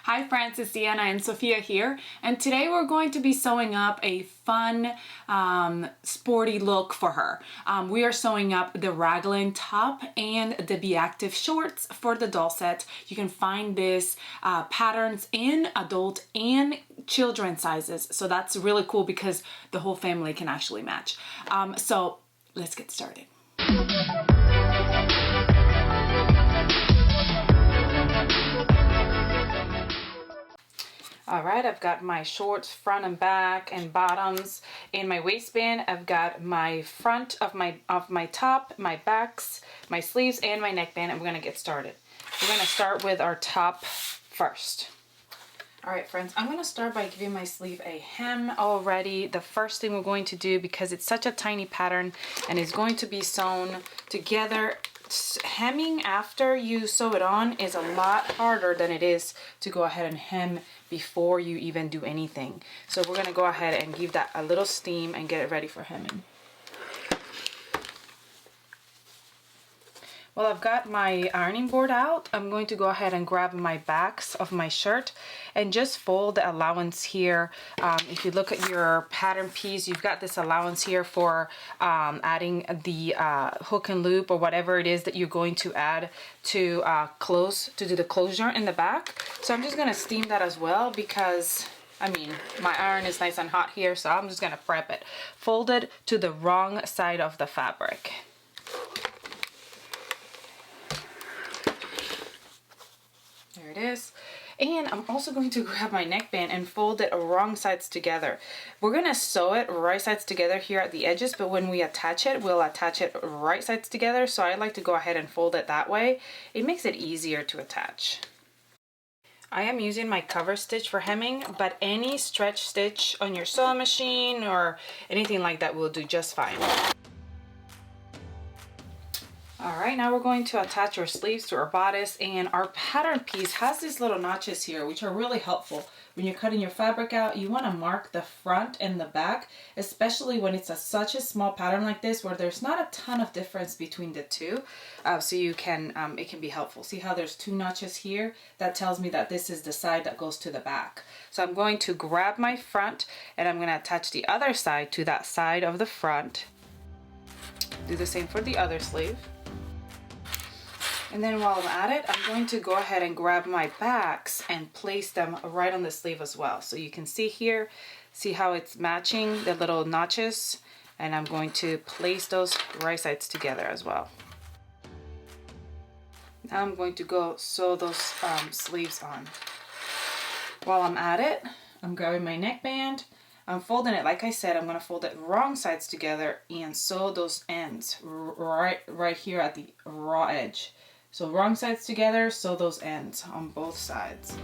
Hi friends, it's Deanna and Sophia here, and today we're going to be sewing up a fun sporty look for her. We are sewing up the Raglan top and the Be Active shorts for the doll set. You can find this patterns in adult and children sizes, so that's really cool because the whole family can actually match. So let's get started. Alright, I've got my shorts front and back and bottoms. In my waistband, I've got my front of my top, my backs, my sleeves, and my neckband, and we're going to get started. We're going to start with our top first. Alright friends, I'm going to start by giving my sleeve a hem already. The first thing we're going to do, because it's such a tiny pattern and it's going to be sewn together, hemming after you sew it on is a lot harder than it is to go ahead and hem before you even do anything. So we're going to go ahead and give that a little steam and get it ready for hemming. Well, I've got my ironing board out. I'm going to go ahead and grab my backs of my shirt and just fold the allowance here. If you look at your pattern piece, you've got this allowance here for adding the hook and loop or whatever it is that you're going to add to do the closure in the back. So I'm just going to steam that as well because my iron is nice and hot here, so I'm just going to prep it. Folded to the wrong side of the fabric. There it is. And I'm also going to grab my neckband and fold it wrong sides together. We're going to sew it right sides together here at the edges, but when we attach it, we'll attach it right sides together. So I like to go ahead and fold it that way. It makes it easier to attach. I am using my cover stitch for hemming, but any stretch stitch on your sewing machine or anything like that will do just fine. Alright, now we're going to attach our sleeves to our bodice, and our pattern piece has these little notches here which are really helpful. When you're cutting your fabric out, you want to mark the front and the back, especially when it's such a small pattern like this where there's not a ton of difference between the two. So you can, it can be helpful. See how there's two notches here? That tells me that this is the side that goes to the back. So I'm going to grab my front and I'm going to attach the other side to that side of the front. Do the same for the other sleeve. And then while I'm at it, I'm going to go ahead and grab my backs and place them right on the sleeve as well. So you can see here, see how it's matching the little notches, and I'm going to place those right sides together as well. Now I'm going to go sew those sleeves on. While I'm at it, I'm grabbing my neckband. I'm folding it, like I said, I'm going to fold it wrong sides together and sew those ends right here at the raw edge. So wrong sides together, sew those ends on both sides.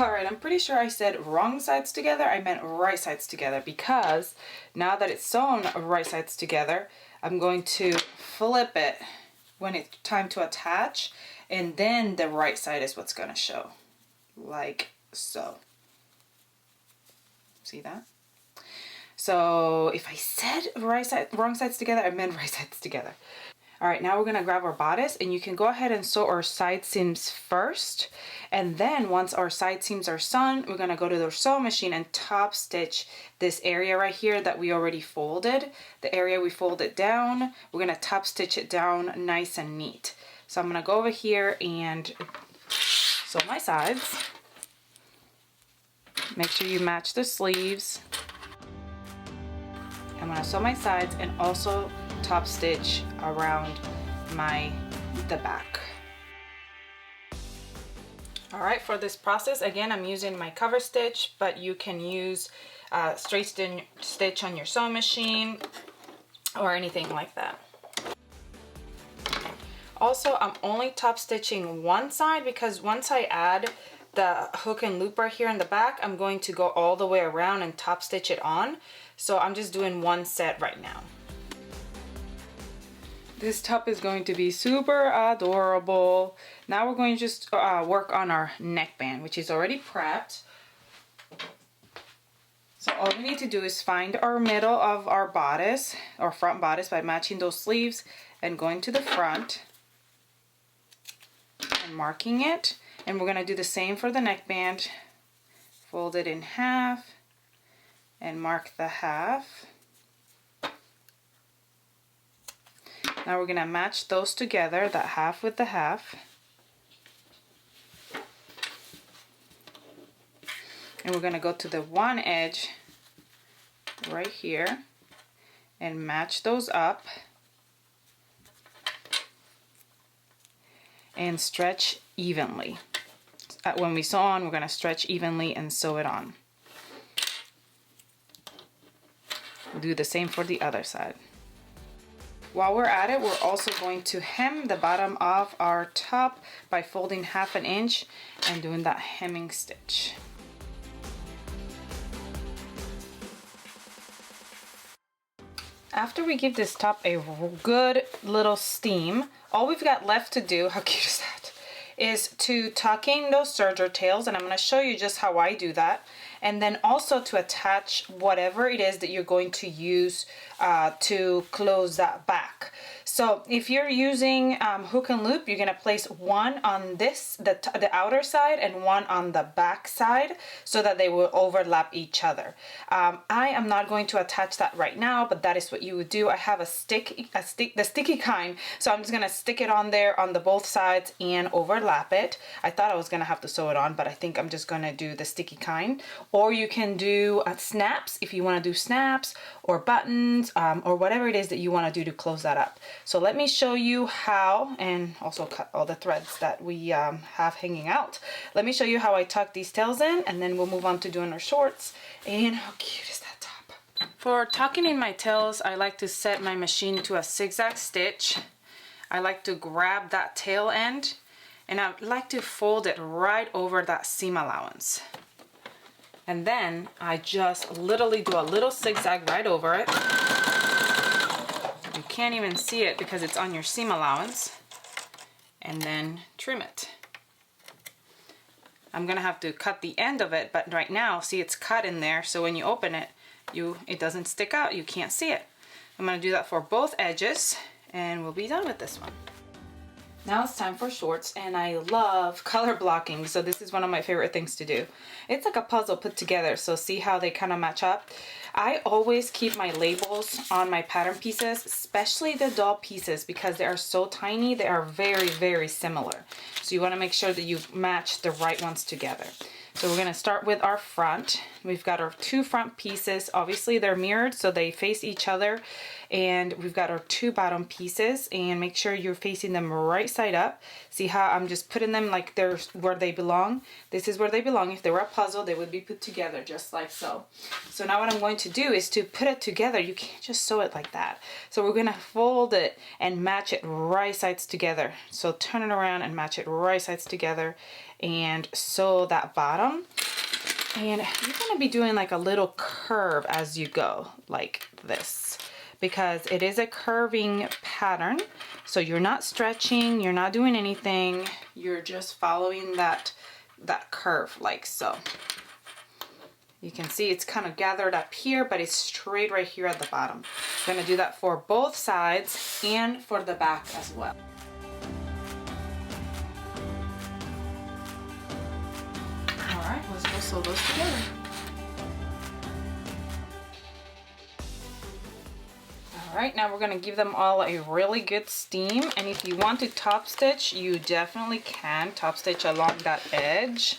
Alright, I'm pretty sure I said wrong sides together. I meant right sides together because now that it's sewn right sides together, I'm going to flip it when it's time to attach, and then the right side is what's going to show, like so. See that? So if I said wrong sides together, I meant right sides together. All right, now we're gonna grab our bodice, and you can go ahead and sew our side seams first. And then once our side seams are sewn, we're gonna go to the sewing machine and top stitch this area right here that we already folded. The area we folded down, we're gonna top stitch it down nice and neat. So I'm gonna go over here and sew my sides. Make sure you match the sleeves. I'm going to sew my sides and also top stitch around the back. Alright, for this process, again, I'm using my cover stitch, but you can use straight stitch on your sewing machine or anything like that. Also, I'm only top stitching one side because once I add the hook and loop right here in the back, I'm going to go all the way around and top stitch it on. So I'm just doing one set right now. This top is going to be super adorable. Now we're going to just work on our neckband, which is already prepped. So all we need to do is find our middle of our bodice, or front bodice, by matching those sleeves and going to the front. and marking it. And we're gonna do the same for the neckband. Fold it in half and mark the half. Now we're gonna match those together, that half with the half. And we're gonna go to the one edge right here and match those up and stretch evenly. When we sew on, we're gonna stretch evenly and sew it on. We'll do the same for the other side. While we're at it, we're also going to hem the bottom of our top by folding 1/2 inch and doing that hemming stitch. After we give this top a good little steam, all we've got left to do, how cute is that, is to tuck in those serger tails, and I'm going to show you just how I do that, and then also to attach whatever it is that you're going to use to close that back. So if you're using hook and loop, you're going to place one on the outer side and one on the back side so that they will overlap each other. I am not going to attach that right now, but that is what you would do. I have the sticky kind, so I'm just going to stick it on there on the both sides and overlap it. I thought I was going to have to sew it on, but I think I'm just going to do the sticky kind. Or you can do snaps if you want to do snaps, or buttons, or whatever it is that you want to do to close that up. So let me show you how, and also cut all the threads that we have hanging out. Let me show you how I tuck these tails in, and then we'll move on to doing our shorts. And how cute is that top? For tucking in my tails, I like to set my machine to a zigzag stitch. I like to grab that tail end, and I like to fold it right over that seam allowance. And then I just literally do a little zigzag right over it. You can't even see it because it's on your seam allowance. And then trim it. I'm gonna have to cut the end of it, but right now, see, it's cut in there, so when you open it, it doesn't stick out, you can't see it. I'm gonna do that for both edges, and we'll be done with this one. Now it's time for shorts, and I love color blocking, so this is one of my favorite things to do. It's like a puzzle put together, so see how they kind of match up? I always keep my labels on my pattern pieces, especially the doll pieces, because they are so tiny, they are very, very similar. So you want to make sure that you match the right ones together. So we're going to start with our front. We've got our two front pieces. Obviously they're mirrored so they face each other. And we've got our two bottom pieces, and make sure you're facing them right side up. See how I'm just putting them like they're where they belong? This is where they belong. If they were a puzzle, they would be put together just like so. So now what I'm going to do is to put it together. You can't just sew it like that. So we're going to fold it and match it right sides together. So turn it around and match it right sides together and sew that bottom. And you're going to be doing like a little curve as you go, like this, because it is a curving pattern. So you're not stretching, you're not doing anything, you're just following that curve like so. You can see it's kind of gathered up here, but it's straight right here at the bottom. I'm going to do that for both sides and for the back as well. Alright, let's go sew those together. Alright, now we're going to give them all a really good steam, and if you want to top stitch, you definitely can top stitch along that edge.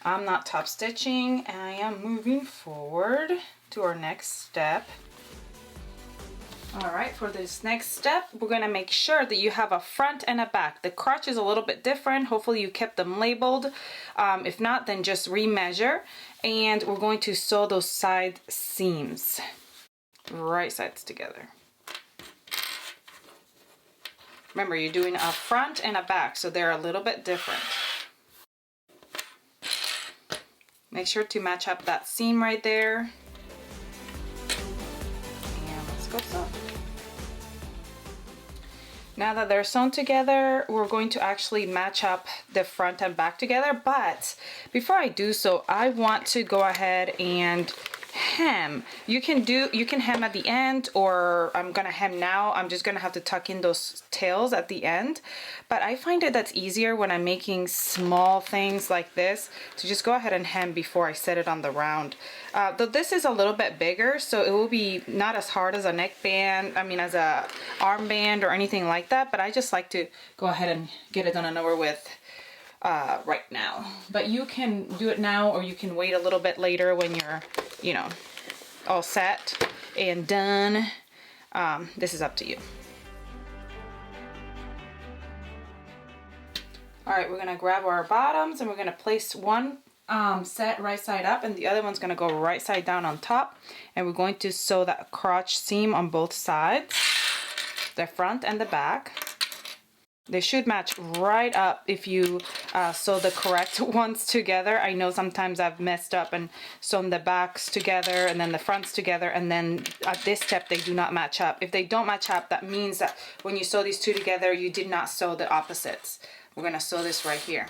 I'm not top stitching, and I am moving forward to our next step. Alright, for this next step, we're going to make sure that you have a front and a back. The crotch is a little bit different. Hopefully you kept them labeled. If not, then just remeasure. And we're going to sew those side seams. Right sides together. Remember, you're doing a front and a back, so they're a little bit different. Make sure to match up that seam right there. And let's go sew. Now that they're sewn together, we're going to actually match up the front and back together. But before I do so, I want to go ahead and hem. You can hem at the end, or I'm gonna hem now. I'm just gonna have to tuck in those tails at the end. But I find it that's easier when I'm making small things like this to just go ahead and hem before I set it on the round. Though this is a little bit bigger, so it will be not as hard as a neckband, I mean as a armband or anything like that, but I just like to go ahead and get it done and over with right now. But you can do it now, or you can wait a little bit later when you're, you know, all set and done. This is up to you. All right, we're gonna grab our bottoms and we're gonna place one set right side up and the other one's gonna go right side down on top, and we're going to sew that crotch seam on both sides, the front and the back. They should match right up if you sew the correct ones together. I know sometimes I've messed up and sewn the backs together and then the fronts together, and then at this step they do not match up. If they don't match up, that means that when you sew these two together, you did not sew the opposites. We're gonna sew this right here.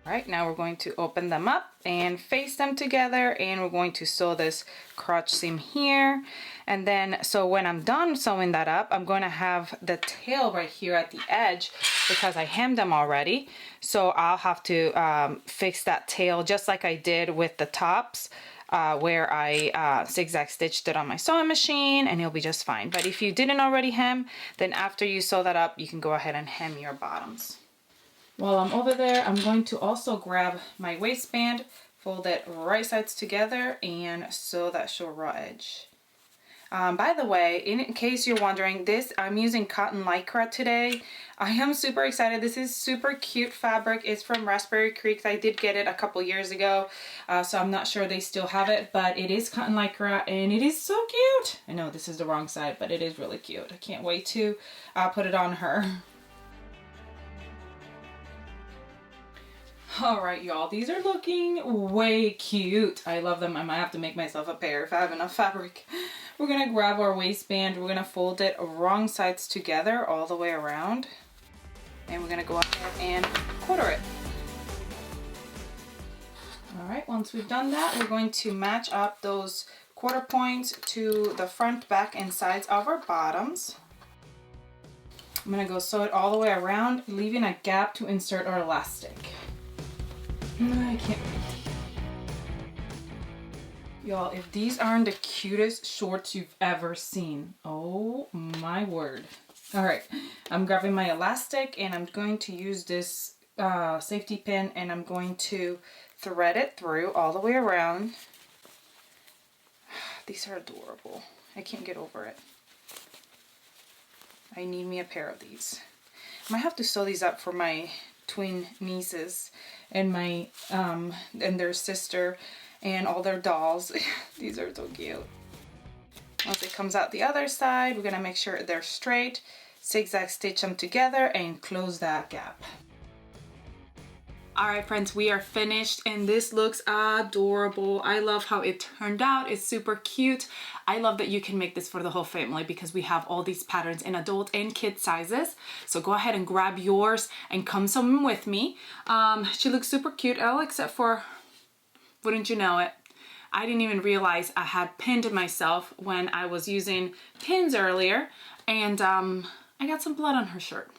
All right, now we're going to open them up and face them together, and we're going to sew this crotch seam here. And then, so when I'm done sewing that up, I'm going to have the tail right here at the edge because I hemmed them already. So I'll have to fix that tail just like I did with the tops, where I zigzag stitched it on my sewing machine, and it'll be just fine. But if you didn't already hem, then after you sew that up, you can go ahead and hem your bottoms. While I'm over there, I'm going to also grab my waistband, fold it right sides together, and sew that short raw edge. By the way, in case you're wondering, I'm using cotton lycra today. I am super excited. This is super cute fabric. It's from Raspberry Creek. I did get it a couple years ago, so I'm not sure they still have it, but it is cotton lycra and it is so cute. I know this is the wrong side, but it is really cute. I can't wait to put it on her. All right, y'all, these are looking way cute. I love them. I might have to make myself a pair if I have enough fabric. We're gonna grab our waistband. We're gonna fold it wrong sides together all the way around. And we're gonna go ahead and quarter it. All right, once we've done that, we're going to match up those quarter points to the front, back, and sides of our bottoms. I'm gonna go sew it all the way around, leaving a gap to insert our elastic. I can't wait. Y'all, if these aren't the cutest shorts you've ever seen, oh my word. All right, I'm grabbing my elastic and I'm going to use this safety pin, and I'm going to thread it through all the way around. These are adorable. I can't get over it. I need me a pair of these. I might have to sew these up for my twin nieces and my and their sister and all their dolls. These are so cute. Once it comes out the other side, we're gonna make sure they're straight, zigzag stitch them together, and close that gap. All right, friends, we are finished, and this looks adorable. I love how it turned out. It's super cute. I love that you can make this for the whole family because we have all these patterns in adult and kid sizes. So go ahead and grab yours and come some with me. She looks super cute, all except for, wouldn't you know it, I didn't even realize I had pinned myself when I was using pins earlier, and I got some blood on her shirt.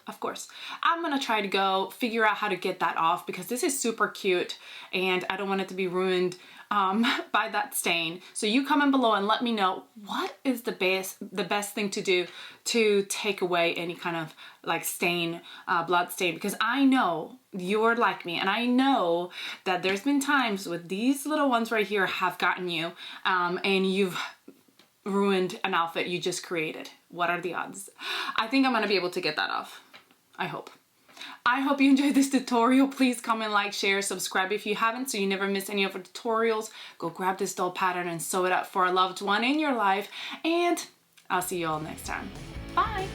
Of course, I'm gonna try to go figure out how to get that off because this is super cute and I don't want it to be ruined by that stain. So you comment below and let me know what is the best thing to do to take away any kind of like stain, blood stain, because I know you're like me and I know that there's been times with these little ones right here have gotten you and you've ruined an outfit you just created. What are the odds? I think I'm gonna be able to get that off. I hope. I hope you enjoyed this tutorial. Please comment, like, share, subscribe if you haven't so you never miss any of our tutorials. Go grab this doll pattern and sew it up for a loved one in your life. And I'll see you all next time. Bye.